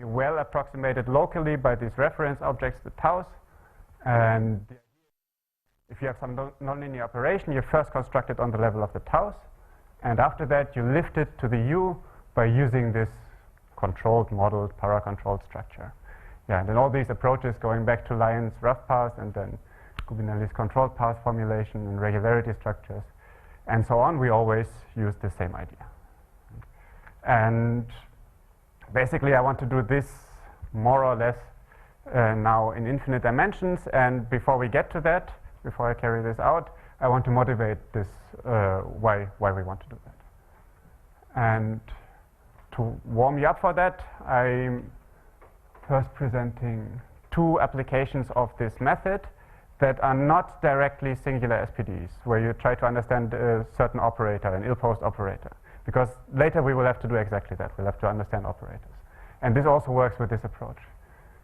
well approximated locally by these reference objects, the taus. And if you have some nonlinear operation, you first construct it on the level of the taus. And after that, you lift it to the U by using this controlled, modeled, paracontrolled structure. Yeah, and then all these approaches going back to Lyon's rough path and then Gubinelli's controlled path formulation and regularity structures and so on, we always use the same idea. And basically, I want to do this more or less now in infinite dimensions. And before we get to that, before I carry this out, I want to motivate this, why we want to do that. And to warm you up for that, I'm first presenting two applications of this method that are not directly singular SPDEs, where you try to understand a certain operator, an ill-posed operator. Because later we will have to do exactly that. We'll have to understand operators. And this also works with this approach.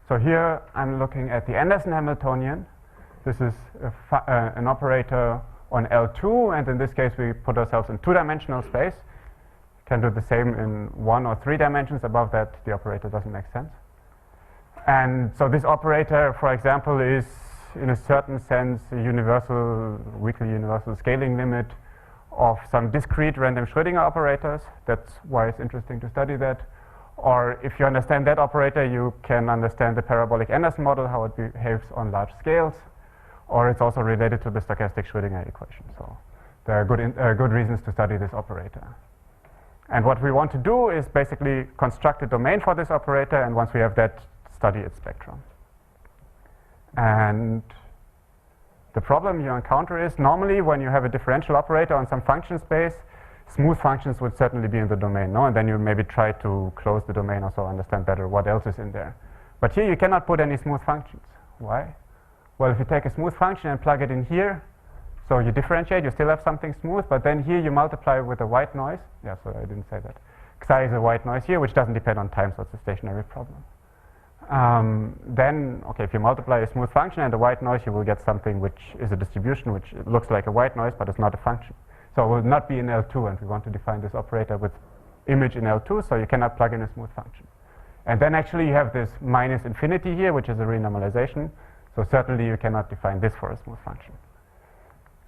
So here I'm looking at the Anderson-Hamiltonian. This is an operator on L2, and in this case we put ourselves in two-dimensional space. Can do the same in 1 or 3 dimensions. Above that, the operator doesn't make sense. And so this operator, for example, is in a certain sense a weakly universal scaling limit of some discrete random Schrödinger operators. That's why it's interesting to study that. Or if you understand that operator, you can understand the parabolic Anderson model, how it behaves on large scales. Or it's also related to the stochastic Schrödinger equation. So there are good reasons to study this operator. And what we want to do is basically construct a domain for this operator, and once we have that, study its spectrum. And the problem you encounter is normally when you have a differential operator on some function space, smooth functions would certainly be in the domain, no? And then you maybe try to close the domain or so, understand better what else is in there. But here you cannot put any smooth functions. Why? Well, if you take a smooth function and plug it in here, so you differentiate, you still have something smooth, but then here you multiply with a white noise. Yeah, so I didn't say that. Xi is a white noise here, which doesn't depend on time, so it's a stationary problem. Then, okay, if you multiply a smooth function and a white noise, you will get something which is a distribution, which looks like a white noise, but it's not a function. So it will not be in L2, and we want to define this operator with image in L2, so you cannot plug in a smooth function. And then actually you have this minus infinity here, which is a renormalization, so certainly you cannot define this for a smooth function.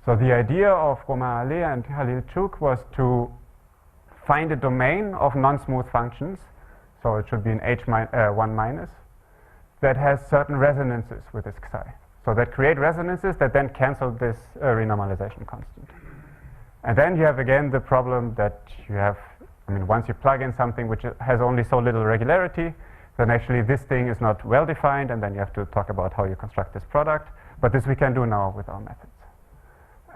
So the idea of Romain Allais and Halil-Chuk was to find a domain of non-smooth functions, so it should be an H1 minus, that has certain resonances with this Xi. So that create resonances that then cancel this renormalization constant. And then you have again the problem that you have, once you plug in something which has only so little regularity, then actually this thing is not well defined, and then you have to talk about how you construct this product. But this we can do now with our methods.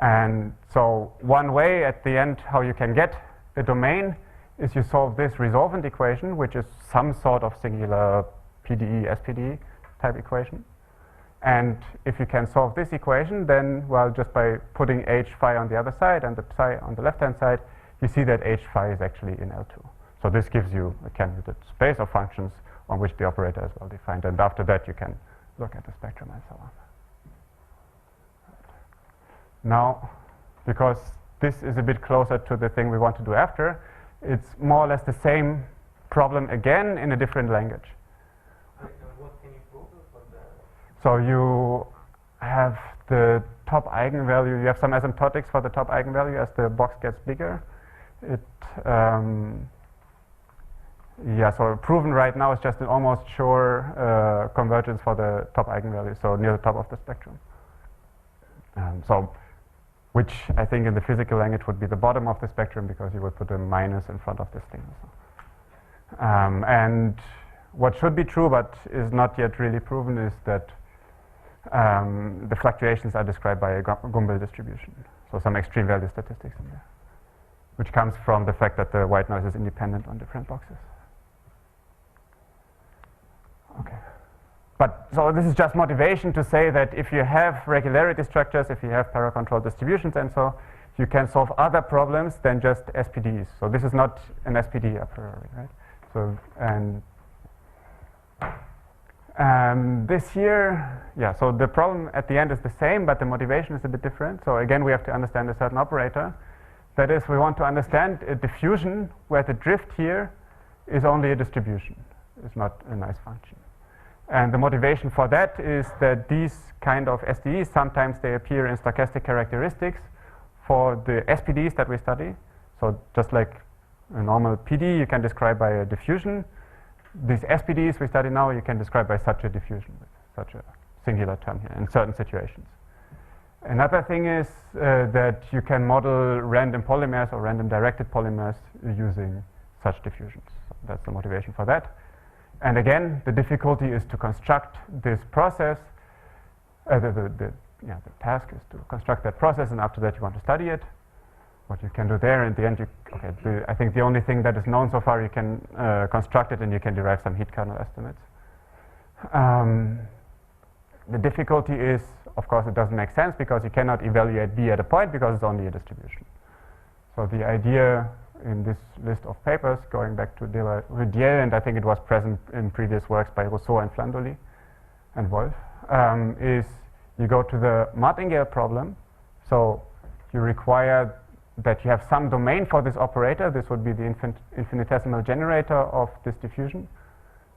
And so one way at the end how you can get a domain is you solve this resolvent equation, which is some sort of singular PDE, SPDE type equation. And if you can solve this equation, then, well, just by putting h phi on the other side and the psi on the left-hand side, you see that h phi is actually in L2. So this gives you a candidate space of functions on which the operator is well defined. And after that, you can look at the spectrum and so on. Now, because this is a bit closer to the thing we want to do after, it's more or less the same problem again in a different language. What can you prove for that? So you have the top eigenvalue, you have some asymptotics for the top eigenvalue as the box gets bigger. So proven right now is just an almost sure convergence for the top eigenvalue, so near the top of the spectrum. Which I think in the physical language would be the bottom of the spectrum, because you would put a minus in front of this thing. And what should be true but is not yet really proven is that the fluctuations are described by a Gumbel distribution. So some extreme value statistics in there, which comes from the fact that the white noise is independent on different boxes. Okay. But so this is just motivation to say that if you have regularity structures, if you have paracontrolled distributions and so, you can solve other problems than just SPDEs. So this is not an SPDE a priori, right? So, and this here, so the problem at the end is the same, but the motivation is a bit different. So again, we have to understand a certain operator. That is, we want to understand a diffusion where the drift here is only a distribution. is not a nice function. And the motivation for that is that these kind of SDEs, sometimes they appear in stochastic characteristics for the SPDEs that we study. So just like a normal PD you can describe by a diffusion, these SPDEs we study now you can describe by such a diffusion, with such a singular term here in certain situations. Another thing is that you can model random polymers or random directed polymers using such diffusions. So that's the motivation for that. And again, the difficulty is to construct this process. The task is to construct that process, and after that you want to study it. What you can do there in the end, I think the only thing that is known so far, you can construct it and you can derive some heat kernel estimates. The difficulty is, of course, it doesn't make sense because you cannot evaluate B at a point because it's only a distribution. So the idea in this list of papers, going back to Rudiel, and I think it was present in previous works by Rousseau and Flandoli and Wolf, is you go to the martingale problem. So you require that you have some domain for this operator. This would be the infinitesimal generator of this diffusion.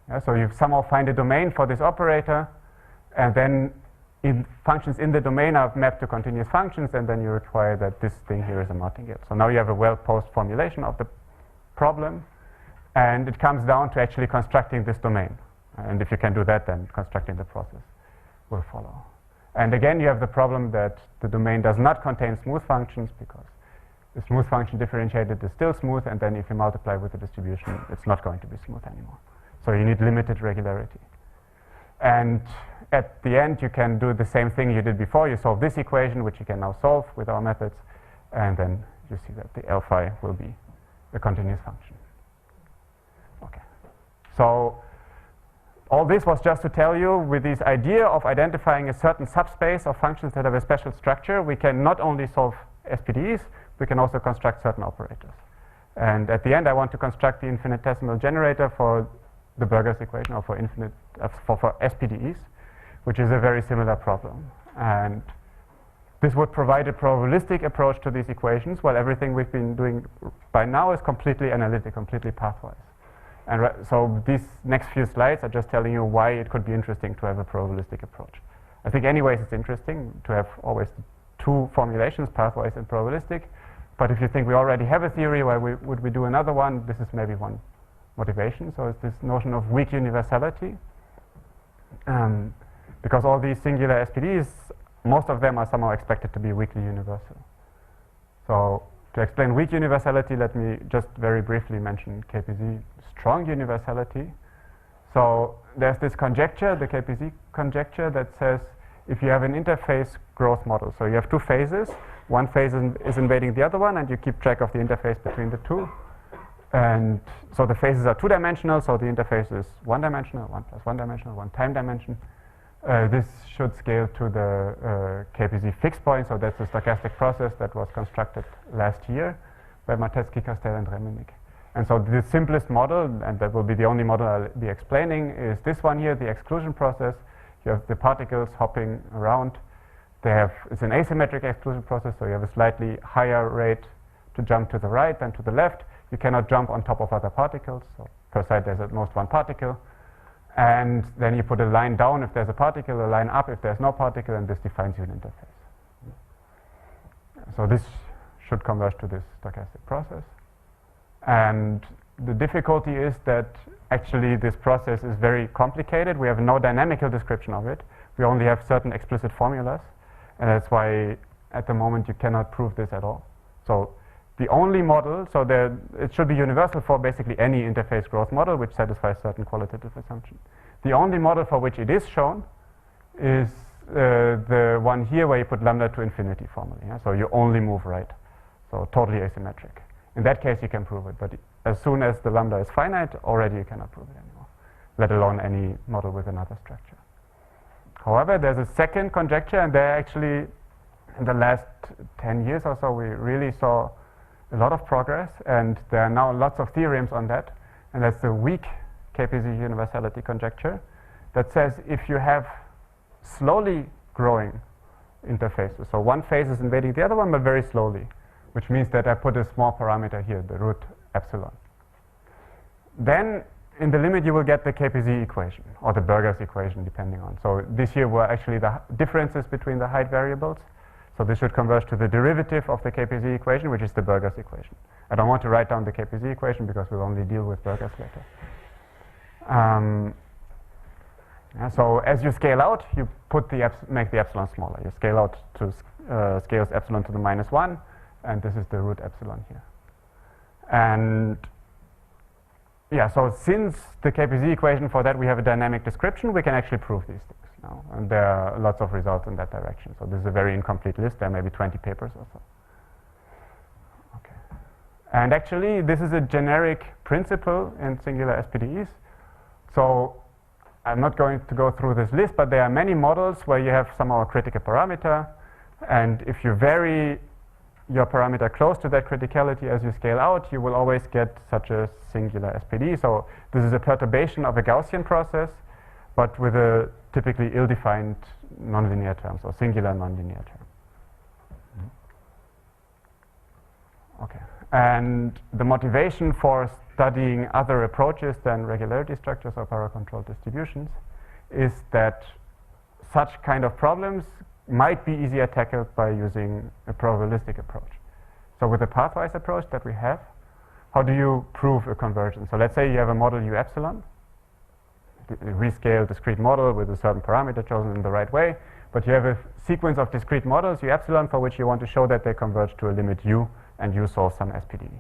Yeah, so you somehow find a domain for this operator, and then functions in the domain are mapped to continuous functions, and then you require that this thing here is a martingale. So now you have a well-posed formulation of the problem, and it comes down to actually constructing this domain. And if you can do that, then constructing the process will follow. And again, you have the problem that the domain does not contain smooth functions, because the smooth function differentiated is still smooth, and then if you multiply with the distribution, it's not going to be smooth anymore. So you need limited regularity. And at the end, you can do the same thing you did before. You solve this equation, which you can now solve with our methods, and then you see that the L phi will be a continuous function. Okay. So all this was just to tell you, with this idea of identifying a certain subspace of functions that have a special structure, we can not only solve SPDEs, we can also construct certain operators. And at the end, I want to construct the infinitesimal generator for the Burger's equation, or for SPDEs, which is a very similar problem. And this would provide a probabilistic approach to these equations, while everything we've been doing by now is completely analytic, completely pathwise. And so these next few slides are just telling you why it could be interesting to have a probabilistic approach. I think anyways it's interesting to have always two formulations, pathwise and probabilistic. But if you think we already have a theory, why would we do another one? This is maybe one motivation. So it's this notion of weak universality. Because all these singular SPDEs, most of them are somehow expected to be weakly universal. So to explain weak universality, let me just very briefly mention KPZ strong universality. So there's this conjecture, the KPZ conjecture, that says if you have an interface growth model, so you have two phases, one phase is invading the other one, and you keep track of the interface between the two. And so the phases are two-dimensional, so the interface is one-dimensional, 1 plus one-dimensional, one time dimension. This should scale to the KPZ fixed point, so that's the stochastic process that was constructed last year by Matetsky, Castell, and Remenick. And so the simplest model, and that will be the only model I'll be explaining, is this one here, the exclusion process. You have the particles hopping around. It's an asymmetric exclusion process, so you have a slightly higher rate to jump to the right than to the left. You cannot jump on top of other particles, so per side there's at most one particle. And then you put a line down if there's a particle, a line up if there's no particle, and this defines you an interface. So this should converge to this stochastic process. And the difficulty is that actually this process is very complicated. We have no dynamical description of it. We only have certain explicit formulas, and that's why at the moment you cannot prove this at all. So the only model, so it should be universal for basically any interface growth model which satisfies certain qualitative assumptions. The only model for which it is shown is the one here where you put lambda to infinity formally. Yeah? So you only move right, so totally asymmetric. In that case you can prove it, but as soon as the lambda is finite, already you cannot prove it anymore, let alone any model with another structure. However, there's a second conjecture, and there actually, in the last 10 years or so, we really saw a lot of progress, and there are now lots of theorems on that, and that's the weak KPZ universality conjecture that says if you have slowly growing interfaces, so one phase is invading the other one, but very slowly, which means that I put a small parameter here, the root epsilon. Then in the limit you will get the KPZ equation, or the Burger's equation, depending on. So this here were actually the differences between the height variables. So this should converge to the derivative of the KPZ equation, which is the Burger's equation. I don't want to write down the KPZ equation because we'll only deal with Burger's later. So as you scale out, you make the epsilon smaller. You scale out to scales epsilon to the -1, and this is the root epsilon here. And yeah, so since the KPZ equation for that we have a dynamic description, we can actually prove these things now. And there are lots of results in that direction. So this is a very incomplete list. There are maybe 20 papers or so. Okay. And actually, this is a generic principle in singular SPDEs. So I'm not going to go through this list, but there are many models where you have somehow a critical parameter. And if you vary your parameter close to that criticality as you scale out, you will always get such a singular SPD. So this is a perturbation of a Gaussian process, but with a typically ill-defined nonlinear term, so singular nonlinear term. Okay. And the motivation for studying other approaches than regularity structures or paracontrolled distributions is that such kind of problems might be easier tackled by using a probabilistic approach. So with the pathwise approach that we have, how do you prove a convergence? So let's say you have a model U epsilon, a rescale discrete model with a certain parameter chosen in the right way, but you have a sequence of discrete models U epsilon for which you want to show that they converge to a limit U, and you solve some SPDE.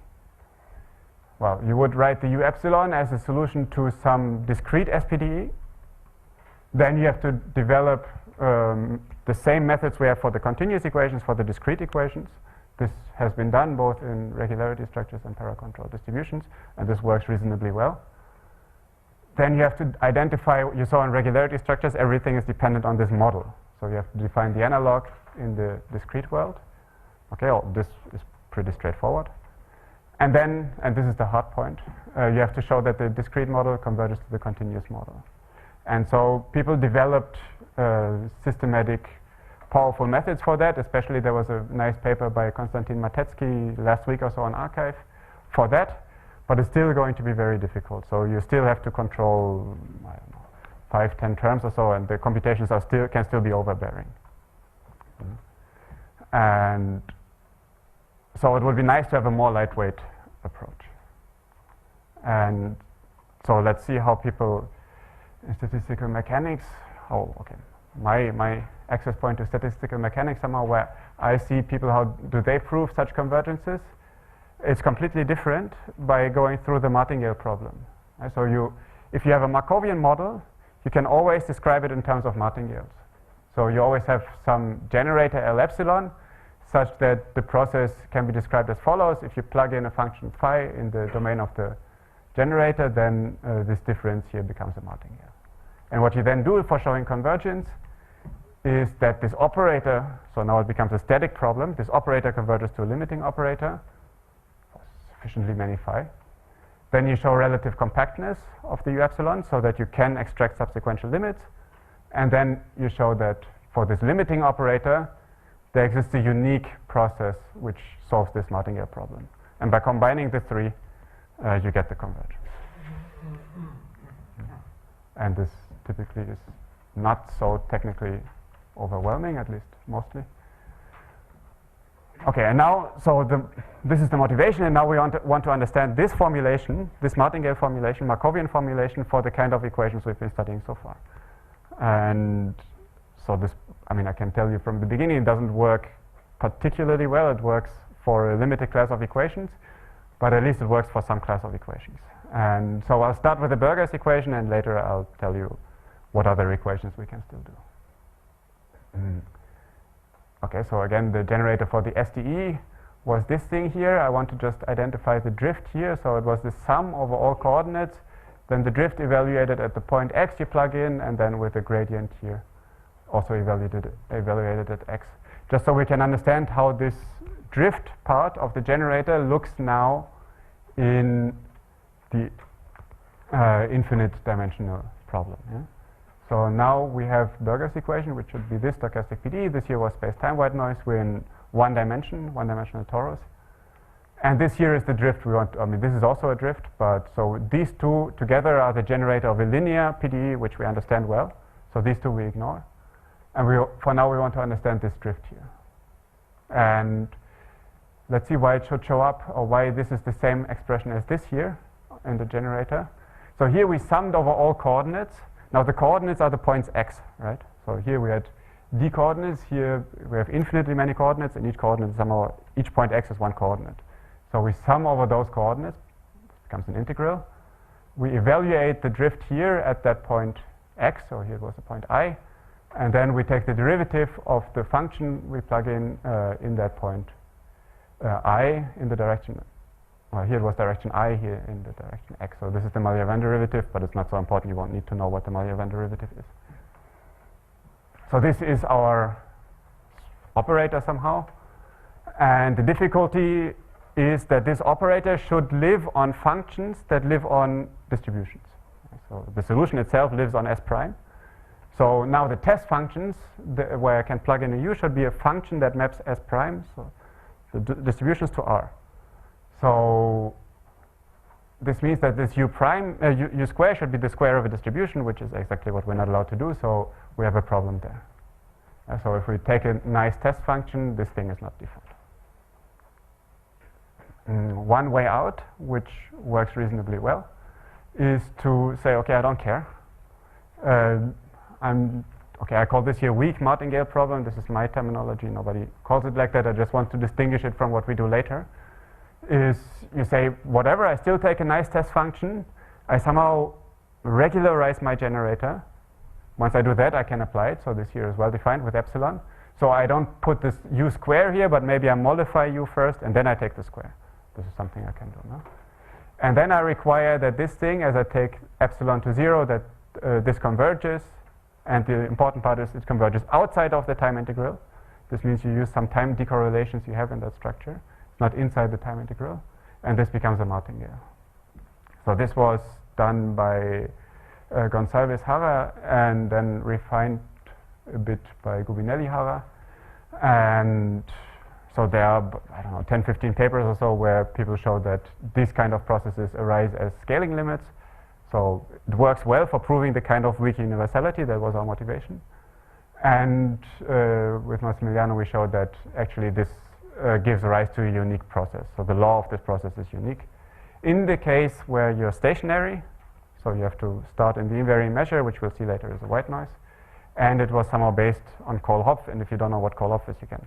Well, you would write the U epsilon as a solution to some discrete SPDE. Then you have to develop the same methods we have for the continuous equations for the discrete equations. This has been done both in regularity structures and paracontrolled distributions, and this works reasonably well. Then you have to identify, you saw in regularity structures, everything is dependent on this model. So you have to define the analog in the discrete world. Okay, well, this is pretty straightforward. And then, and this is the hard point, you have to show that the discrete model converges to the continuous model. And so people developed systematic, powerful methods for that. Especially there was a nice paper by Konstantin Matetsky last week or so on Archive for that. But it's still going to be very difficult. So you still have to control, I don't know, 5, 10 terms or so, and the computations are can still be overbearing. And so it would be nice to have a more lightweight approach. And so let's see how people in statistical mechanics, my access point to statistical mechanics somehow where I see people, how do they prove such convergences? It's completely different by going through the martingale problem. So if you have a Markovian model, you can always describe it in terms of martingales. So you always have some generator L epsilon such that the process can be described as follows. If you plug in a function phi in the domain of the generator, then this difference here becomes a martingale. And what you then do for showing convergence is that this operator, so now it becomes a static problem, this operator converges to a limiting operator, sufficiently many phi. Then you show relative compactness of the U epsilon so that you can extract subsequential limits. And then you show that for this limiting operator, there exists a unique process which solves this martingale problem. And by combining the three, you get the convergence. And this typically is not so technically overwhelming, at least mostly. Okay, and now, so this is the motivation, and now we want to understand this formulation, this martingale formulation, Markovian formulation for the kind of equations we've been studying so far. And so this, I can tell you from the beginning, it doesn't work particularly well. It works for a limited class of equations, but at least it works for some class of equations. And so I'll start with the Burger's equation, and later I'll tell you what other equations we can still do. Okay, so again, the generator for the SDE was this thing here. I want to just identify the drift here. So it was the sum over all coordinates, then the drift evaluated at the point x you plug in, and then with the gradient here also evaluated at x. Just so we can understand how this drift part of the generator looks now in the infinite dimensional problem. Yeah? So now we have Burger's equation, which should be this stochastic PDE. This here was space-time white noise. We're in one dimensional torus. And this here is the drift we want. I mean, this is also a drift, but so these two together are the generator of a linear PDE, which we understand well. So these two we ignore. And for now we want to understand this drift here. And let's see why it should show up, or why this is the same expression as this here in the generator. So here we summed over all coordinates. Now the coordinates are the points x, right? So here we had d coordinates. Here we have infinitely many coordinates, and each point x is one coordinate. So we sum over those coordinates, it becomes an integral. We evaluate the drift here at that point x, so here was the point I, and then we take the derivative of the function we plug in that point I in the direction, here it was direction I, here in the direction x. So this is the Maillard-Van derivative, but it's not so important, you won't need to know what the Maillard-Van derivative is. So this is our operator somehow, and the difficulty is that this operator should live on functions that live on distributions. So the solution itself lives on S prime. So now the test functions where I can plug in a u should be a function that maps S prime, so the distributions to R. So this means that this u prime, u square should be the square of a distribution, which is exactly what we're not allowed to do, so we have a problem there. So if we take a nice test function, this thing is not defined. One way out, which works reasonably well, is to say, okay, I don't care. I call this here weak martingale problem. This is my terminology. Nobody calls it like that. I just want to distinguish it from what we do later. Is you say, whatever, I still take a nice test function. I somehow regularize my generator. Once I do that, I can apply it. So this here is well defined with epsilon. So I don't put this u square here, but maybe I mollify u first, and then I take the square. This is something I can do now. And then I require that this thing, as I take epsilon to 0, that this converges. And the important part is it converges outside of the time integral. This means you use some time decorrelations you have in that structure. It's not inside the time integral. And this becomes a martingale. So this was done by Gonçalves-Hara and then refined a bit by Gubinelli-Hara. And so there are, I don't know, 10, 15 papers or so where people show that these kind of processes arise as scaling limits. So it works well for proving the kind of weak universality. That was our motivation. And with Massimiliano, we showed that actually this gives rise to a unique process. So the law of this process is unique. In the case where you're stationary, so you have to start in the invariant measure, which we'll see later is a white noise. And it was somehow based on Cole-Hopf. And if you don't know what Cole-Hopf is, you can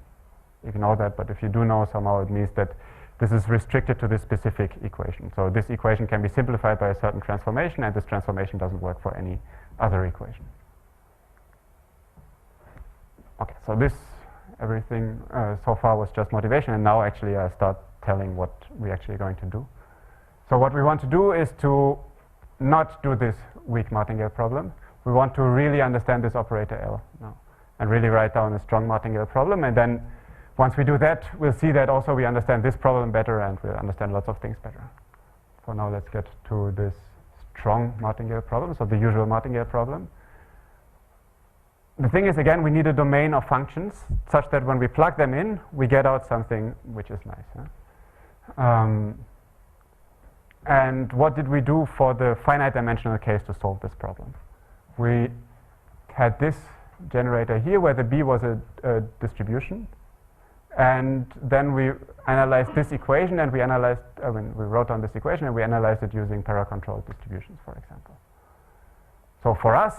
ignore that. But if you do know, somehow it means that this is restricted to this specific equation. So this equation can be simplified by a certain transformation, and this transformation doesn't work for any other equation. Okay, so this, everything so far was just motivation, and now actually I start telling what we're actually going to do. So what we want to do is to not do this weak martingale problem. We want to really understand this operator L now, and really write down a strong martingale problem, and then once we do that, we'll see that also we understand this problem better, and we'll understand lots of things better. So now let's get to this strong martingale problem, so the usual martingale problem. The thing is, again, we need a domain of functions such that when we plug them in, we get out something which is nice. Huh? And what did we do for the finite dimensional case to solve this problem? We had this generator here where the B was a distribution. And then we analyzed this equation, and we wrote down this equation, and we analyzed it using paracontrolled distributions, for example. So for us,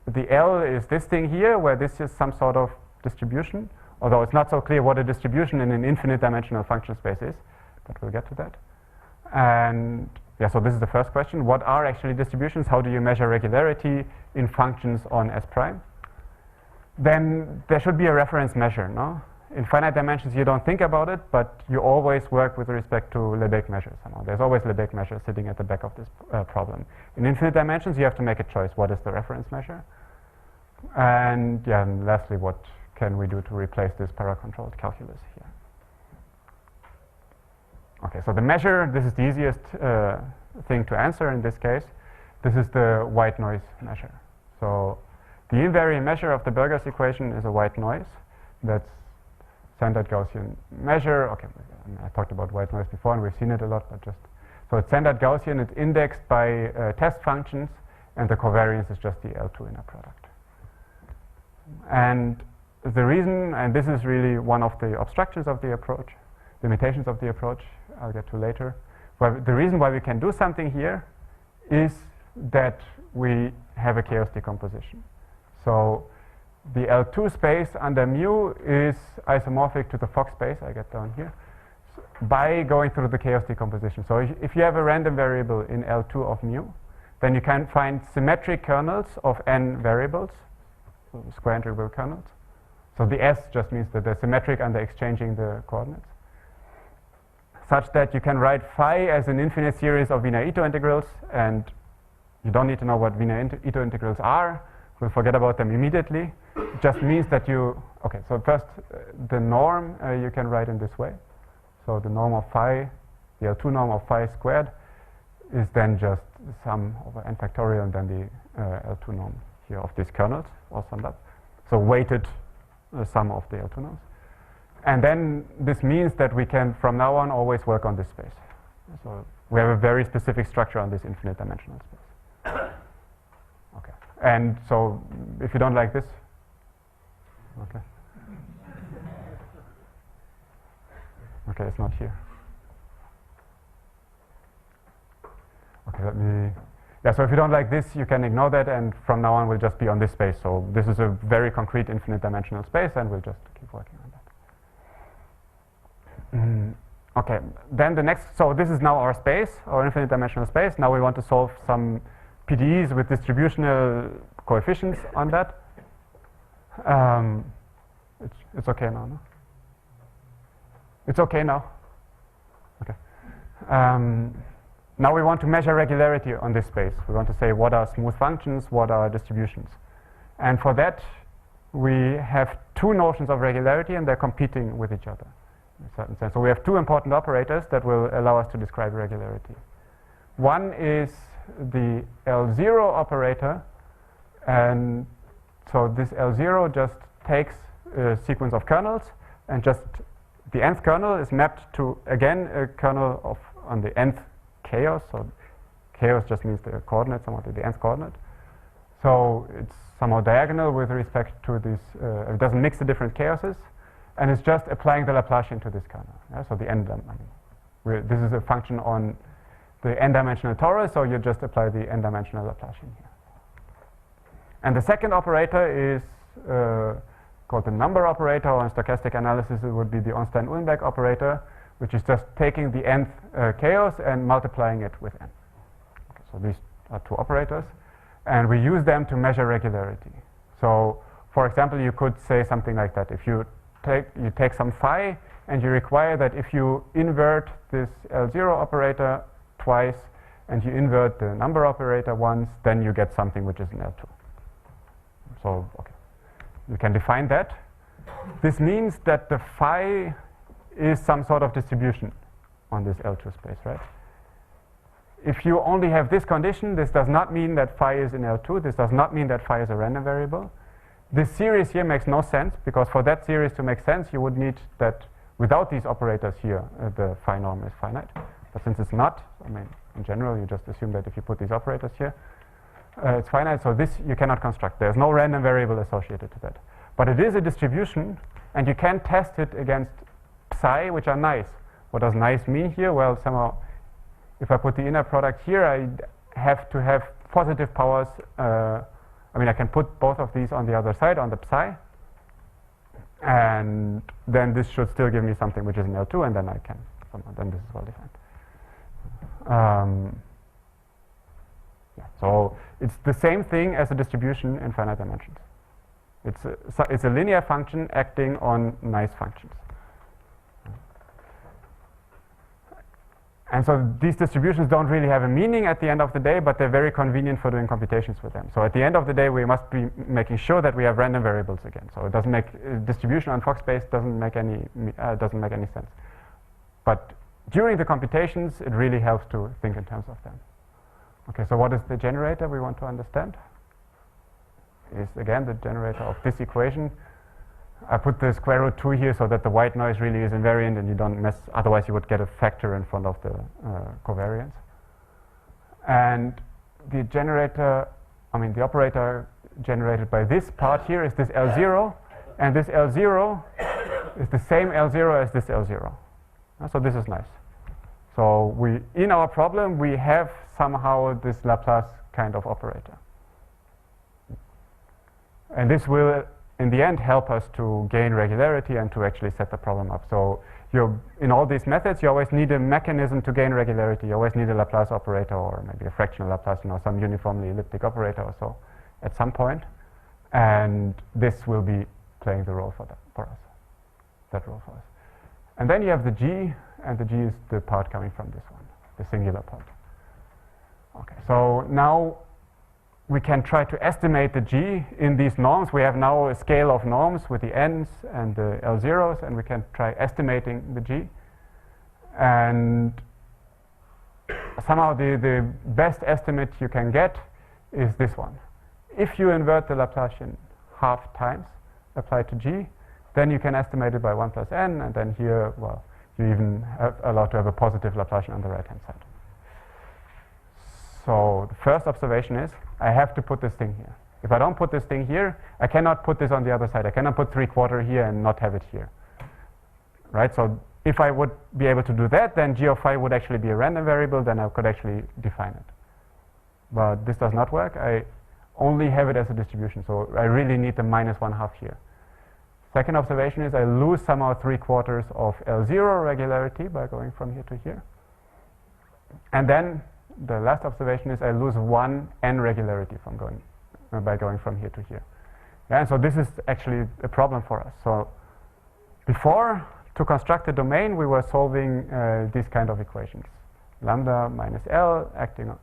the L is this thing here, where this is some sort of distribution, although it's not so clear what a distribution in an infinite dimensional function space is, but we'll get to that. And yeah, so this is the first question. What are actually distributions? How do you measure regularity in functions on S prime? Then there should be a reference measure, no? In finite dimensions, you don't think about it, but you always work with respect to Lebesgue measures somehow. There's always Lebesgue measure sitting at the back of this problem. In infinite dimensions, you have to make a choice. What is the reference measure? And yeah, and lastly, what can we do to replace this paracontrolled calculus here? Okay, so the measure, this is the easiest thing to answer in this case. This is the white noise measure. So the invariant measure of the Burgers equation is a white noise. That's standard Gaussian measure. Okay, I talked about white noise before, and we've seen it a lot, but just so it's standard Gaussian. It's indexed by test functions, and the covariance is just the L2 inner product. And the reason, and this is really one of the obstructions of the approach, limitations of the approach, I'll get to later. But the reason why we can do something here is that we have a chaos decomposition. So the L2 space under mu is isomorphic to the Fock space, I get down here, by going through the chaos decomposition. So if you have a random variable in L2 of mu, then you can find symmetric kernels of n variables, so square integrable kernels. So the S just means that they're symmetric under exchanging the coordinates, such that you can write phi as an infinite series of Wiener-Ito integrals, and you don't need to know what Wiener-Ito integrals are. We'll forget about them immediately. It just means that you, okay, so first the norm you can write in this way. So the norm of phi, the L2 norm of phi squared is then just sum over n factorial and then the L2 norm here of these kernels, all summed up. So weighted sum of the L2 norms. And then this means that we can, from now on, always work on this space. So we have a very specific structure on this infinite dimensional space. Okay. And so if you don't like this, okay. Okay, it's not here. Okay, let me, yeah, so if you don't like this, you can ignore that, and from now on we'll just be on this space. So this is a very concrete infinite dimensional space, and we'll just keep working on that. Okay, then the next, so this is now our space, our infinite dimensional space. Now we want to solve some PDEs with distributional coefficients on that. It's okay now, no? It's okay now? Okay. Now we want to measure regularity on this space. We want to say what are smooth functions, what are distributions. And for that, we have two notions of regularity, and they're competing with each other in a certain sense. So we have two important operators that will allow us to describe regularity. One is the L0 operator, and so this L0 just takes a sequence of kernels, and just the nth kernel is mapped to, again, a kernel of on the nth chaos. So chaos just means the coordinate, somewhat the nth coordinate. So it's somehow diagonal with respect to this, it doesn't mix the different chaoses, and it's just applying the Laplacian to this kernel. Yeah? So the this is a function on the n-dimensional torus, so you just apply the n-dimensional Laplacian here. And the second operator is called the number operator, or in stochastic analysis it would be the Ornstein-Uhlenbeck operator, which is just taking the nth chaos and multiplying it with n. Okay, so these are two operators, and we use them to measure regularity. So, for example, you could say something like that. If you take some phi, and you require that if you invert this L0 operator twice, and you invert the number operator once, then you get something which is an L2. So, okay, you can define that. This means that the phi is some sort of distribution on this L2 space, right? If you only have this condition, this does not mean that phi is in L2. This does not mean that phi is a random variable. This series here makes no sense, because for that series to make sense, you would need that without these operators here, the phi norm is finite. But since it's not, I mean, in general, you just assume that if you put these operators here, it's finite. So this you cannot construct. There's no random variable associated to that. But it is a distribution, and you can test it against psi, which are nice. What does nice mean here? Well, somehow, if I put the inner product here, I have to have positive powers. I mean, I can put both of these on the other side, on the psi, and then this should still give me something which is in L2, and then I can, then this is well defined. Yeah, so it's the same thing as a distribution in finite dimensions. It's a linear function acting on nice functions. And so these distributions don't really have a meaning at the end of the day, but they're very convenient for doing computations with them. So at the end of the day, we must be making sure that we have random variables again. So it doesn't make distribution on Fock space doesn't make any sense. But during the computations, it really helps to think in terms of them. Okay, so what is the generator we want to understand? Is again the generator of this equation. I put the square root 2 here so that the white noise really is invariant and you don't mess, otherwise you would get a factor in front of the covariance. And the generator, the operator generated by this part here is this L0, and this L0 is the same L0 as this L0. So this is nice. So in our problem, we have somehow this Laplace kind of operator. And this will, in the end, help us to gain regularity and to actually set the problem up. So in all these methods, you always need a mechanism to gain regularity. You always need a Laplace operator or maybe a fractional Laplace, some uniformly elliptic operator or so at some point. And this will be playing the role for us, that role for us. And then you have the G, and the G is the part coming from this one, the singular part. Okay, so now we can try to estimate the G in these norms. We have now a scale of norms with the n's and the L0s, and we can try estimating the G. And somehow the best estimate you can get is this one. If you invert the Laplacian half times applied to G, then you can estimate it by 1 plus n, and then here, well, you even have allowed to have a positive Laplacian on the right-hand side. So the first observation is, I have to put this thing here. If I don't put this thing here, I cannot put this on the other side. I cannot put 3/4 here and not have it here. Right? So if I would be able to do that, then g of phi would actually be a random variable, then I could actually define it. But this does not work. I only have it as a distribution, so I really need the -1/2 here. Second observation is I lose somehow 3/4 of L0 regularity by going from here to here. And then the last observation is I lose 1 n regularity from by going from here to here. Yeah, and so this is actually a problem for us. So before, to construct the domain, we were solving these kind of equations. Lambda minus L acting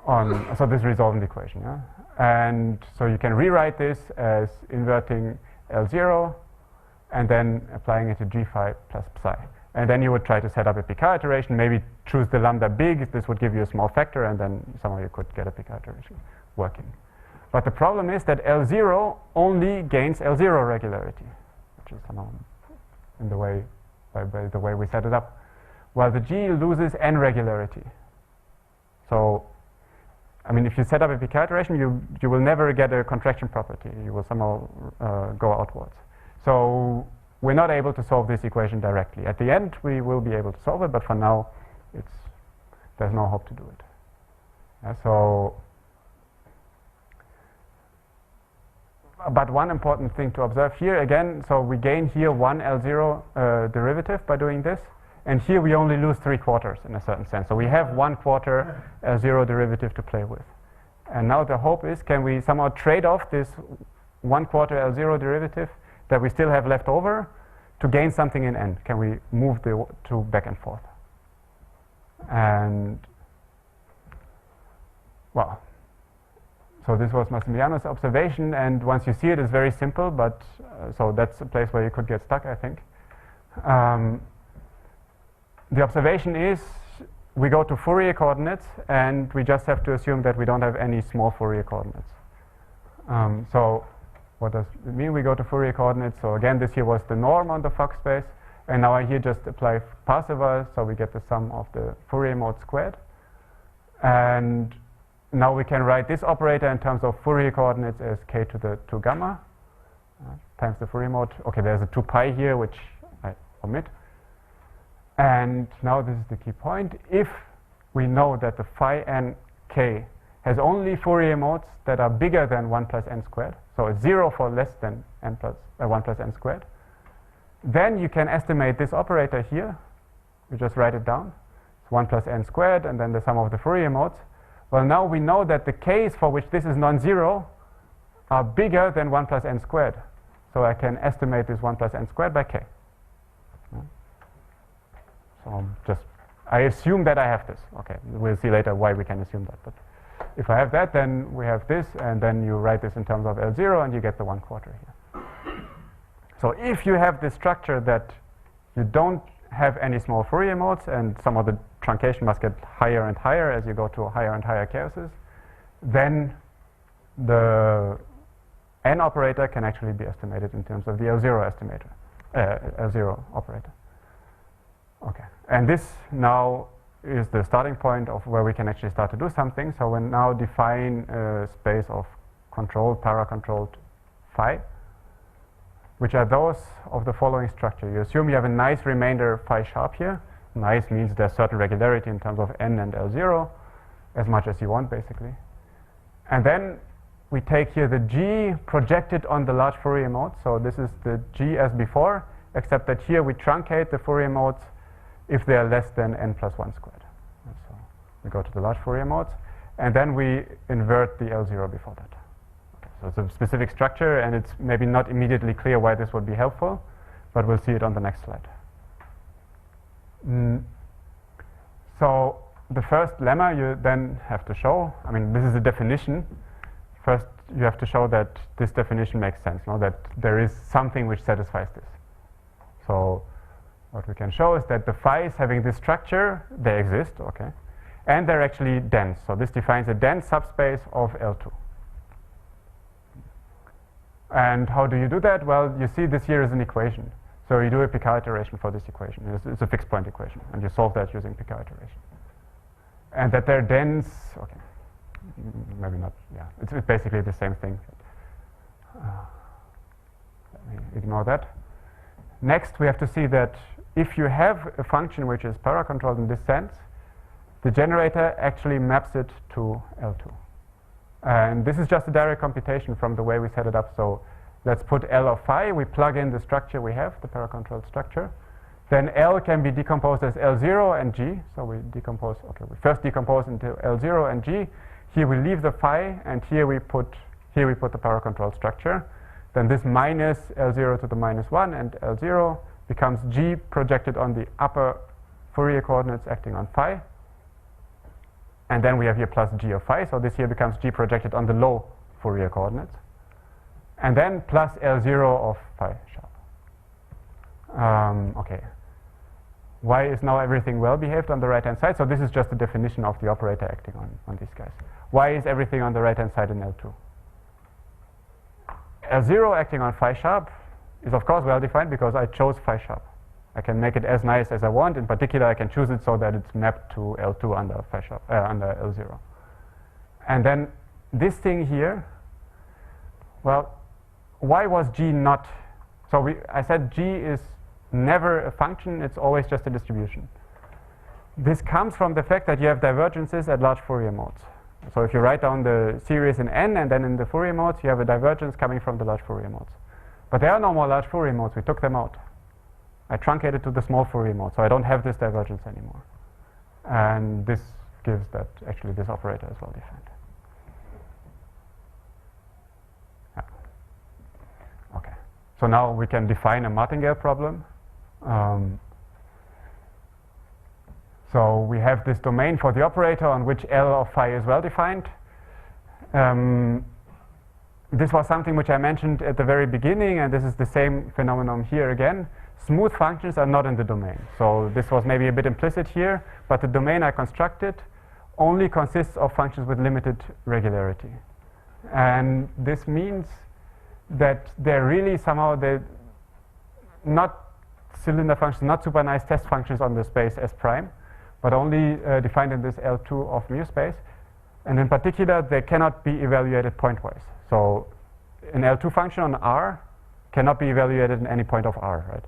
on, so this resolving equation. Yeah? And so you can rewrite this as inverting L0 and then applying it to g phi plus psi. And then you would try to set up a Picard iteration, maybe choose the lambda big, this would give you a small factor, and then somehow you could get a Picard iteration working. But the problem is that L0 only gains L0 regularity, which is somehow in the way, by the way we set it up, while the G loses n regularity. So, if you set up a Picard iteration, you will never get a contraction property. You will somehow go outwards. So we're not able to solve this equation directly. At the end, we will be able to solve it, but for now, there's no hope to do it. But one important thing to observe here, again, so we gain here 1 L0 derivative by doing this, and here we only lose 3/4 in a certain sense. So we have 1/4 L0 derivative to play with. And now the hope is, can we somehow trade off this 1/4 L0 derivative that we still have left over to gain something in n? Can we move the two back and forth? And, well, so this was Massimiliano's observation, and once you see it, it's very simple, but so that's a place where you could get stuck, I think. The observation is we go to Fourier coordinates, and we just have to assume that we don't have any small Fourier coordinates. So what does it mean? We go to Fourier coordinates. So again, this here was the norm on the Fock space, and now I here just apply Parseval, so we get the sum of the Fourier mode squared. And now we can write this operator in terms of Fourier coordinates as k to the 2 gamma times the Fourier mode. Okay, there's a 2 pi here, which I omit. And now this is the key point. If we know that the phi n k has only Fourier modes that are bigger than 1 plus n squared, so it's 0 for less than 1 plus n squared, then you can estimate this operator here. We just write it down. It's 1 plus n squared, and then the sum of the Fourier modes. Well, now we know that the k's for which this is non-zero are bigger than 1 plus n squared. So I can estimate this 1 plus n squared by k. So I assume that I have this. Okay, we'll see later why we can assume that. But if I have that, then we have this, and then you write this in terms of L0, and you get the 1/4 here. So if you have this structure that you don't have any small Fourier modes, and some of the truncation must get higher and higher as you go to higher and higher chaoses, then the n operator can actually be estimated in terms of the L0 estimator, L0 operator. Okay, and this now is the starting point of where we can actually start to do something. So we now define a space of controlled, paracontrolled phi, which are those of the following structure. You assume you have a nice remainder phi sharp here. Nice means there's certain regularity in terms of n and L0, as much as you want, basically. And then we take here the g projected on the large Fourier modes. So this is the g as before, except that here we truncate the Fourier modes if they are less than n plus 1 squared. And so we go to the large Fourier modes, and then we invert the L0 before that. Okay, so it's a specific structure, and it's maybe not immediately clear why this would be helpful, but we'll see it on the next slide. So the first lemma you then have to show, I mean, this is a definition. First, you have to show that this definition makes sense, that there is something which satisfies this. So what we can show is that the phi's having this structure, they exist, okay, and they're actually dense. So this defines a dense subspace of L2. And how do you do that? Well, you see this here is an equation. So you do a Picard iteration for this equation. It's a fixed point equation, and you solve that using Picard iteration. And that they're dense, okay, maybe not, yeah, it's basically the same thing. Let me ignore that. Next, we have to see that if you have a function which is paracontrolled in this sense, the generator actually maps it to L2. And this is just a direct computation from the way we set it up. So let's put L of phi, we plug in the structure we have, the paracontrolled structure. Then L can be decomposed as L0 and G. So we decompose, okay, we first decompose into L0 and G. Here we leave the phi, and here we put the paracontrolled structure. Then this minus L0 to the minus 1 and L0 becomes G projected on the upper Fourier coordinates acting on phi. And then we have here plus G of phi, so this here becomes G projected on the low Fourier coordinates. And then plus L0 of phi sharp. Okay. Why is now everything well behaved on the right-hand side? So this is just the definition of the operator acting on these guys. Why is everything on the right-hand side in L2? L0 acting on phi sharp is of course well defined because I chose phi sharp. I can make it as nice as I want. In particular, I can choose it so that it's mapped to L2 under phi sharp, under L0. And then this thing here, well, why was G not? So I said G is never a function, it's always just a distribution. This comes from the fact that you have divergences at large Fourier modes. So if you write down the series in n and then in the Fourier modes, you have a divergence coming from the large Fourier modes. But there are no more large Fourier modes, we took them out. I truncated to the small Fourier mode, so I don't have this divergence anymore. And this gives that actually this operator is well defined. Yeah. Okay, so now we can define a martingale problem. So we have this domain for the operator on which L of phi is well defined. This was something which I mentioned at the very beginning, and this is the same phenomenon here again. Smooth functions are not in the domain. So this was maybe a bit implicit here, but the domain I constructed only consists of functions with limited regularity. And this means that they're really somehow not cylinder functions, not super nice test functions on the space S prime, but only defined in this L2 of mu space. And in particular, they cannot be evaluated pointwise. So an L2 function on R cannot be evaluated in any point of R, right?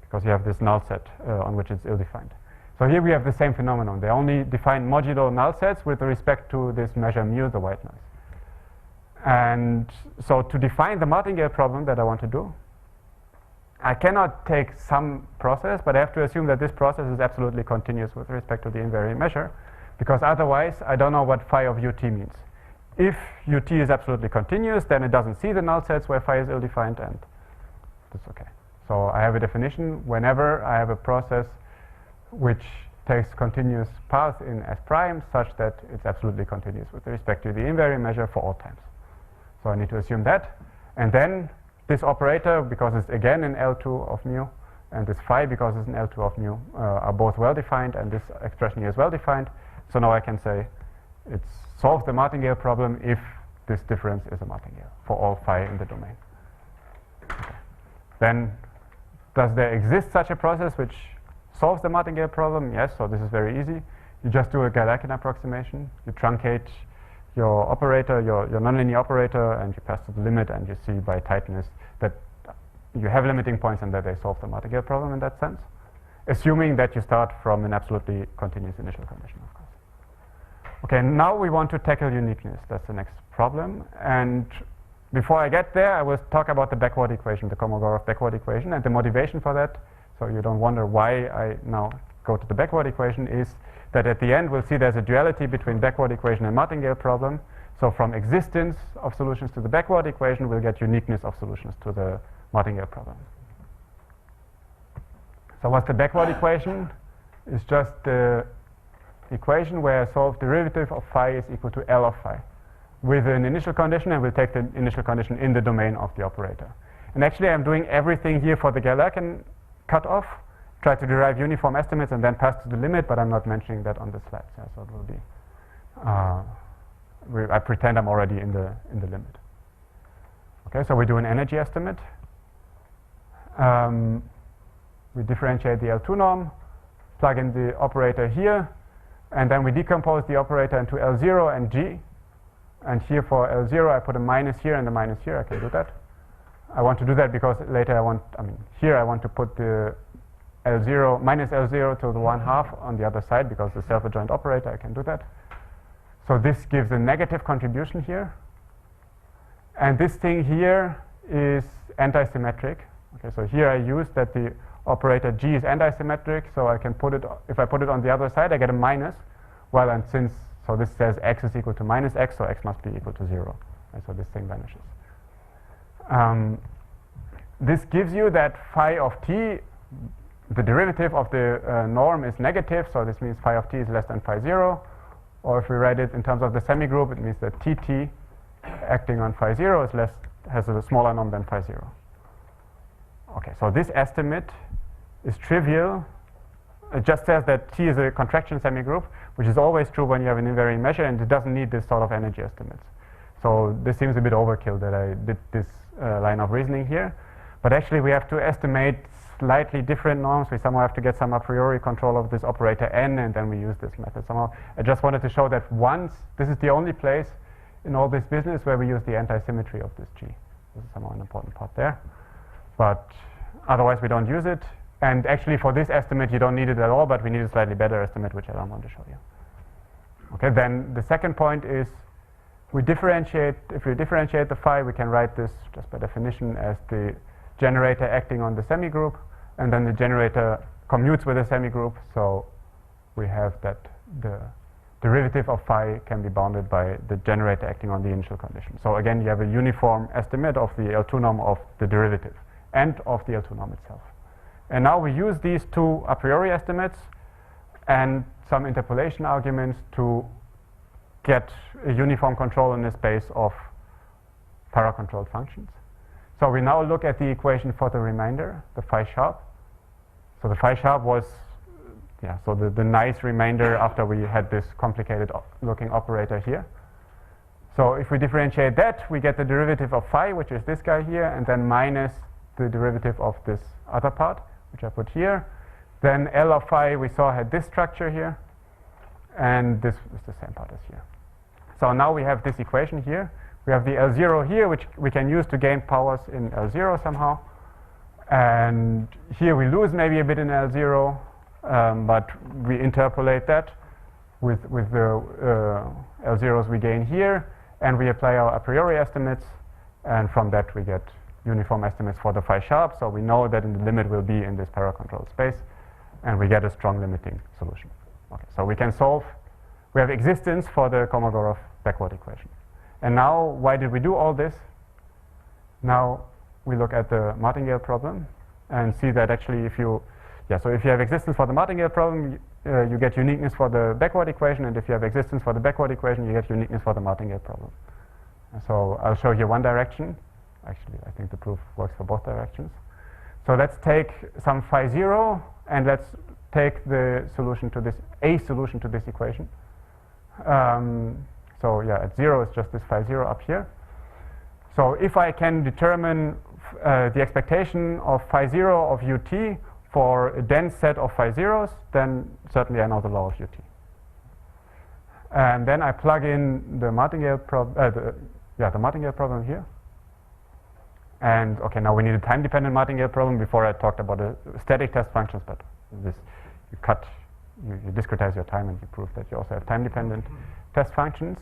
Because you have this null set on which it's ill-defined. So here we have the same phenomenon. They only define modulo null sets with respect to this measure mu, the white noise. And so to define the martingale problem that I want to do, I cannot take some process, but I have to assume that this process is absolutely continuous with respect to the invariant measure, because otherwise I don't know what phi of ut means. If ut is absolutely continuous, then it doesn't see the null sets where phi is ill-defined, and that's okay. So I have a definition whenever I have a process which takes continuous paths in S prime such that it's absolutely continuous with respect to the invariant measure for all times. So I need to assume that. And then this operator, because it's again in L2 of mu, and this phi, because it's in L2 of mu, are both well-defined, and this expression here is well-defined. So now I can say it's solved the martingale problem if this difference is a martingale for all phi in the domain. Okay. Then, does there exist such a process which solves the martingale problem? Yes, so this is very easy. You just do a Galerkin approximation. You truncate your operator, your nonlinear operator, and you pass to the limit, and you see by tightness that you have limiting points and that they solve the martingale problem in that sense, assuming that you start from an absolutely continuous initial condition, of course. Okay, now we want to tackle uniqueness. That's the next problem. And before I get there, I will talk about the backward equation, the Kolmogorov backward equation, and the motivation for that, so you don't wonder why I now go to the backward equation, is that at the end we'll see there's a duality between backward equation and martingale problem. So from existence of solutions to the backward equation, we'll get uniqueness of solutions to the martingale problem. So what's the backward equation? It's just the equation where a solved derivative of phi is equal to L of phi with an initial condition, and we'll take the initial condition in the domain of the operator. And actually I'm doing everything here for the Galerkin cutoff, try to derive uniform estimates and then pass to the limit, but I'm not mentioning that on the slides. Yeah, so it will be, I pretend I'm already in the limit. Okay, so we do an energy estimate. We differentiate the L2 norm, plug in the operator here, and then we decompose the operator into L0 and G. And here for L0, I put a minus here and a minus here. I can do that. I want to do that because later here I want to put the L0, minus L0 to the 1/2 on the other side because the self-adjoint operator, I can do that. So this gives a negative contribution here. And this thing here is anti-symmetric. Okay, so here I use that the operator G is anti-symmetric, so I can put it, if I put it on the other side, I get a minus. Well, and so this says x is equal to minus x, so x must be equal to 0. And so this thing vanishes. This gives you that phi of t, the derivative of the norm is negative, so this means phi of t is less than phi 0. Or if we write it in terms of the semigroup, it means that tt acting on phi 0 has a smaller norm than phi 0. Okay, so this estimate is trivial. It just says that T is a contraction semigroup, which is always true when you have an invariant measure, and it doesn't need this sort of energy estimates. So this seems a bit overkill that I did this line of reasoning here. But actually we have to estimate slightly different norms. We somehow have to get some a priori control of this operator n, and then we use this method somehow. I just wanted to show that this is the only place in all this business where we use the anti-symmetry of this G. This is somehow an important part there. But otherwise we don't use it. And actually for this estimate you don't need it at all, but we need a slightly better estimate, which I don't want to show you. Okay, then the second point is if we differentiate the phi, we can write this just by definition as the generator acting on the semigroup, and then the generator commutes with the semigroup, so we have that the derivative of phi can be bounded by the generator acting on the initial condition. So again, you have a uniform estimate of the L2 norm of the derivative and of the L2 norm itself. And now we use these two a priori estimates and some interpolation arguments to get a uniform control in the space of paracontrolled functions. So we now look at the equation for the remainder, the phi sharp. So the phi sharp was, so the nice remainder after we had this complicated looking operator here. So if we differentiate that, we get the derivative of phi, which is this guy here, and then minus the derivative of this other part, which I put here. Then L of phi we saw had this structure here, and this is the same part as here. So now we have this equation here. We have the L0 here, which we can use to gain powers in L0 somehow. And here we lose maybe a bit in L0, but we interpolate that with the L0s we gain here, and we apply our a priori estimates, and from that we get uniform estimates for the phi sharp, so we know that in the limit will be in this paracontrolled space, and we get a strong limiting solution. Okay, so we can we have existence for the Kolmogorov backward equation. And now, why did we do all this? Now we look at the martingale problem and see that actually if you have existence for the martingale problem, you get uniqueness for the backward equation, and if you have existence for the backward equation, you get uniqueness for the martingale problem. And so I'll show you one direction. Actually, I think the proof works for both directions. So let's take some phi 0, and let's take the solution to this, a solution to this equation. So So yeah, at 0 is just this phi 0 up here. So if I can determine the expectation of phi 0 of ut for a dense set of phi 0s, then certainly I know the law of ut. And then I plug in the martingale the martingale problem here. And okay, now we need a time-dependent martingale problem. Before I talked about the static test functions, but this you discretize your time and you prove that you also have time-dependent test functions.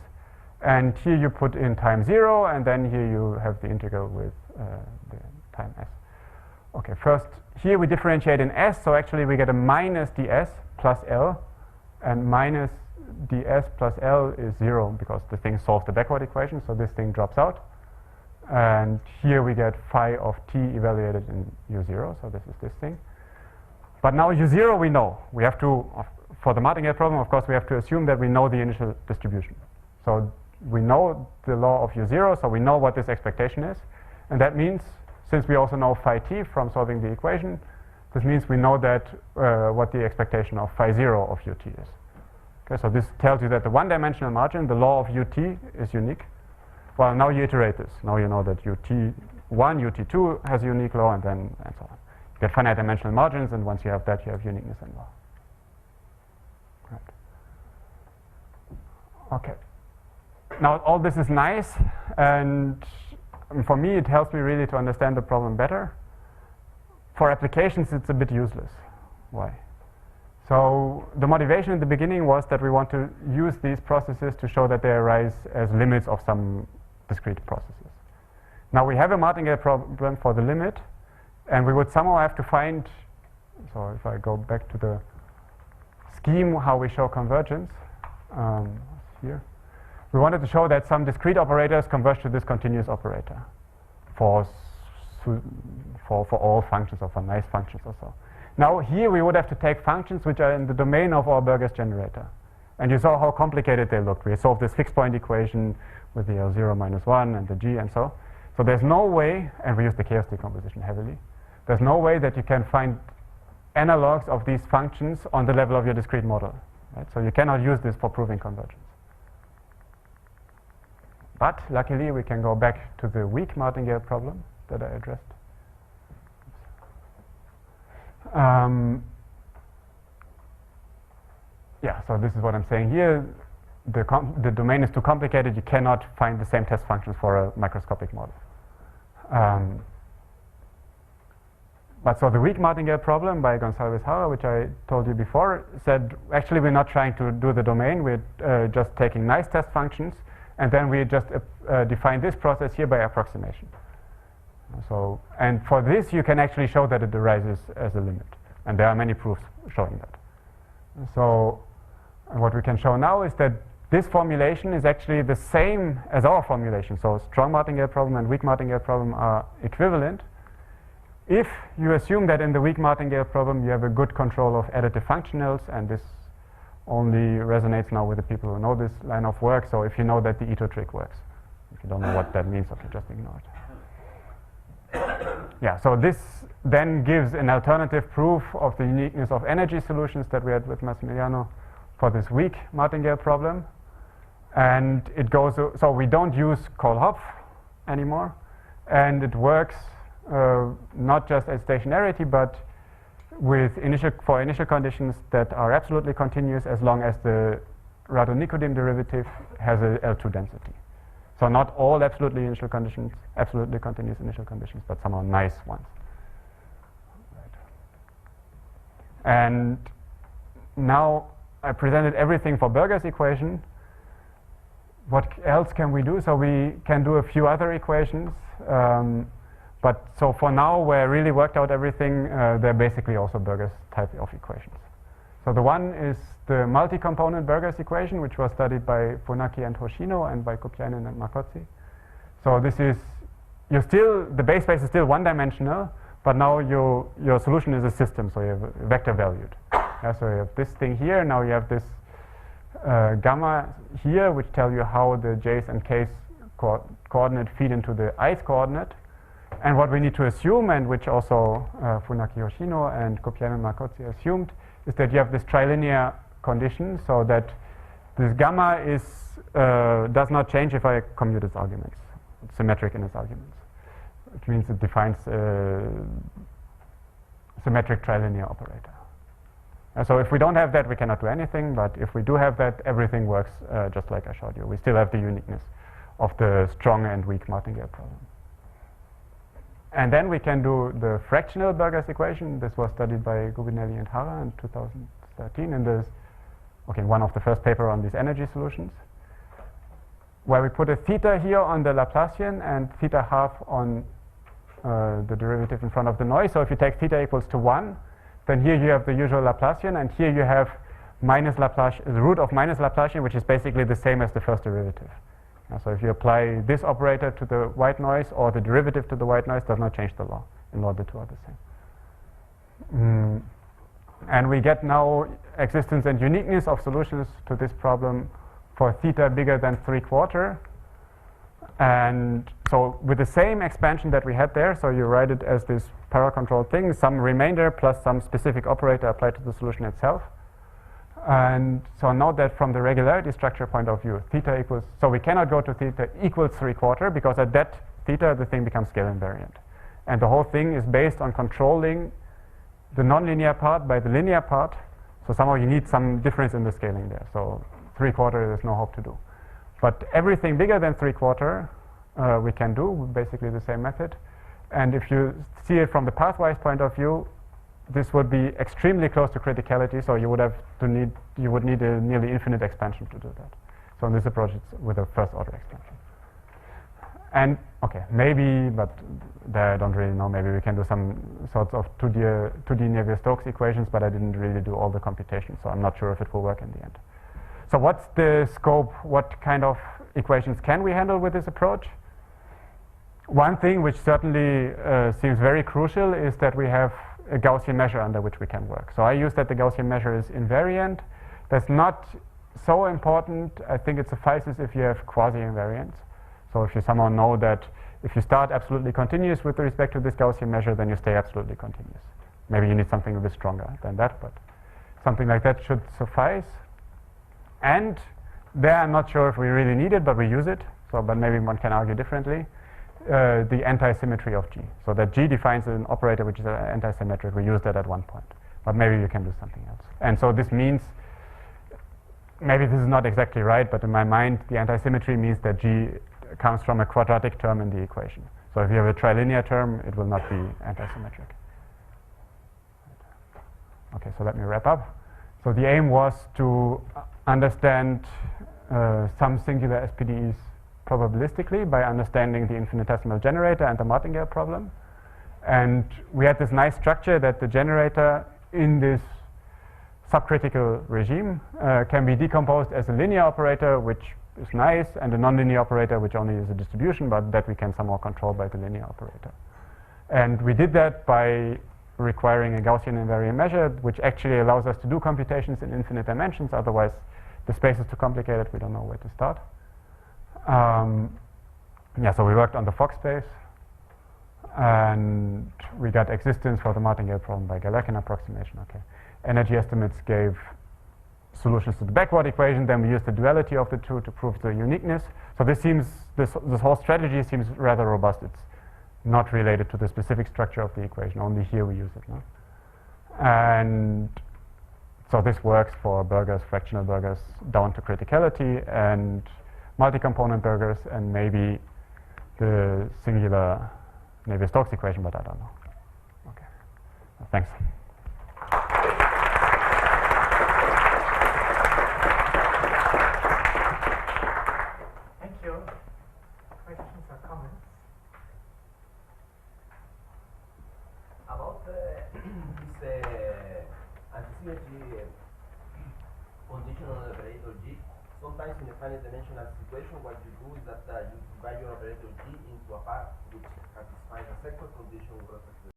And here you put in time 0, and then here you have the integral with the time s. Okay, first here we differentiate in s, so actually we get a minus ds plus L, and minus ds plus L is 0 because the thing solves the backward equation, so this thing drops out. And here we get phi of t evaluated in u0, so this is this thing. But now u0 we know. We have to, for the martingale problem, of course, we have to assume that we know the initial distribution. So we know the law of u0, so we know what this expectation is. And that means, since we also know phi t from solving the equation, this means we know that what the expectation of phi 0 of ut is. Okay, so this tells you that the one-dimensional margin, the law of ut, is unique. Well, now you iterate this. Now you know that ut1, ut2 has a unique law, and then and so on. You get finite dimensional margins, and once you have that, you have uniqueness in law. Right. Okay. Now all this is nice, and for me it helps me really to understand the problem better. For applications, it's a bit useless. Why? So the motivation in the beginning was that we want to use these processes to show that they arise as limits of some discrete processes. Now we have a martingale problem for the limit, and we would somehow have to find, so if I go back to the scheme how we show convergence, here, we wanted to show that some discrete operators converge to this continuous operator for all functions or for nice functions or so. Now here we would have to take functions which are in the domain of our Burgers generator. And you saw how complicated they looked. We solved this fixed point equation with the L0 minus 1 and the G and so. So there's no way, and we use the chaos decomposition heavily, there's no way that you can find analogs of these functions on the level of your discrete model. Right? So you cannot use this for proving convergence. But luckily we can go back to the weak martingale problem that I addressed. Yeah, so this is what I'm saying here. The domain is too complicated. You cannot find the same test functions for a microscopic model. But so the weak martingale problem by Gonçalves-Hauer, which I told you before, said actually we're not trying to do the domain. We're just taking nice test functions, and then we just define this process here by approximation. So, and for this you can actually show that it arises as a limit, and there are many proofs showing that. So what we can show now is that this formulation is actually the same as our formulation. So strong martingale problem and weak martingale problem are equivalent if you assume that in the weak martingale problem you have a good control of additive functionals, and this only resonates now with the people who know this line of work. So if you know that the Ito trick works. If you don't know what that means, okay, just ignore it. Yeah, so this then gives an alternative proof of the uniqueness of energy solutions that we had with Massimiliano for this weak martingale problem. And it goes, so we don't use Cole-Hopf anymore, and it works not just at stationarity, but with for initial conditions that are absolutely continuous as long as the Radon-Nikodym derivative has a L2 density. So not all absolutely continuous initial conditions, but somehow nice ones. Right. And now I presented everything for Burger's equation. What else can we do? So we can do a few other equations. But so for now, where I really worked out everything, they're basically also Burger's type of equations. So the one is the multi-component Burger's equation, which was studied by Funaki and Hoshino and by Kopiainen and Marcozzi. So this is, the base space is still one-dimensional, but now your solution is a system, so you have vector valued. Yeah, so you have this thing here, now you have this gamma here, which tell you how the j's and k's coordinate feed into the ith coordinate. And what we need to assume, and which also Funaki, Hoshino and Kopiainen and Marcozzi assumed, is that you have this trilinear condition, so that This gamma is does not change if I commute its arguments. It's symmetric in its arguments, which means it defines a symmetric trilinear operator. So if we don't have that, we cannot do anything, but if we do have that, everything works just like I showed you. We still have the uniqueness of the strong and weak martingale problem. And then we can do the fractional Burgers equation. This was studied by Gubinelli and Hara in 2013 in this, one of the first paper on these energy solutions, where we put a theta here on the Laplacian and theta half on the derivative in front of the noise. So if you take theta equals to 1, then here you have the usual Laplacian, and here you have minus Laplacian, the root of minus Laplacian, which is basically the same as the first derivative. So if you apply this operator to the white noise or the derivative to the white noise, does not change the law. In law, the two are the same. And we get now existence and uniqueness of solutions to this problem for theta bigger than 3/4. And so with the same expansion that we had there, so you write it as this paracontrolled thing, some remainder plus some specific operator applied to the solution itself. And so note that from the regularity structure point of view, theta equals, so we cannot go to theta equals 3/4 because at that theta the thing becomes scale invariant. And the whole thing is based on controlling the nonlinear part by the linear part. So somehow you need some difference in the scaling there. So 3/4 there's no hope to do. But everything bigger than 3/4 we can do with basically the same method. And if you see it from the pathwise point of view, this would be extremely close to criticality, so you would need a nearly infinite expansion to do that. So in this approach, it's with a first order expansion. And maybe, but there I don't really know. Maybe we can do some sorts of 2D Navier-Stokes equations, but I didn't really do all the computations, so I'm not sure if it will work in the end. So what's the scope? What kind of equations can we handle with this approach? One thing which certainly seems very crucial is that we have a Gaussian measure under which we can work. So I use that the Gaussian measure is invariant. That's not so important. I think it suffices if you have quasi-invariants. So if you somehow know that if you start absolutely continuous with respect to this Gaussian measure, then you stay absolutely continuous. Maybe you need something a bit stronger than that, but something like that should suffice. And there I'm not sure if we really need it, but we use it. So, but maybe one can argue differently. The anti-symmetry of G. So that G defines an operator which is anti-symmetric. We use that at one point. But maybe you can do something else. And so this means, maybe this is not exactly right, but in my mind, the anti-symmetry means that G comes from a quadratic term in the equation. So if you have a trilinear term, it will not be anti-symmetric. Okay, so let me wrap up. So the aim was to understand some singular SPDEs probabilistically by understanding the infinitesimal generator and the martingale problem. And we had this nice structure that the generator in this subcritical regime can be decomposed as a linear operator, which is nice, and a nonlinear operator, which only is a distribution, but that we can somehow control by the linear operator. And we did that by requiring a Gaussian invariant measure, which actually allows us to do computations in infinite dimensions. Otherwise, the space is too complicated. We don't know where to start. So we worked on the Fock space, and we got existence for the martingale problem by Galerkin approximation. Energy estimates gave solutions to the backward equation. Then we used the duality of the two to prove the uniqueness. So this whole strategy seems rather robust. It's not related to the specific structure of the equation. Only here we use it. No? And so this works for Burgers, fractional Burgers down to criticality, and multi-component Burgers, and maybe the singular Navier-Stokes equation, but I don't know. Okay, thanks. Thank you. Questions or comments? About this anti-symmetry conditional operator G, sometimes in a finite-dimensional situation, what you do is that you divide your operator G into a part which satisfies a sector condition with respect to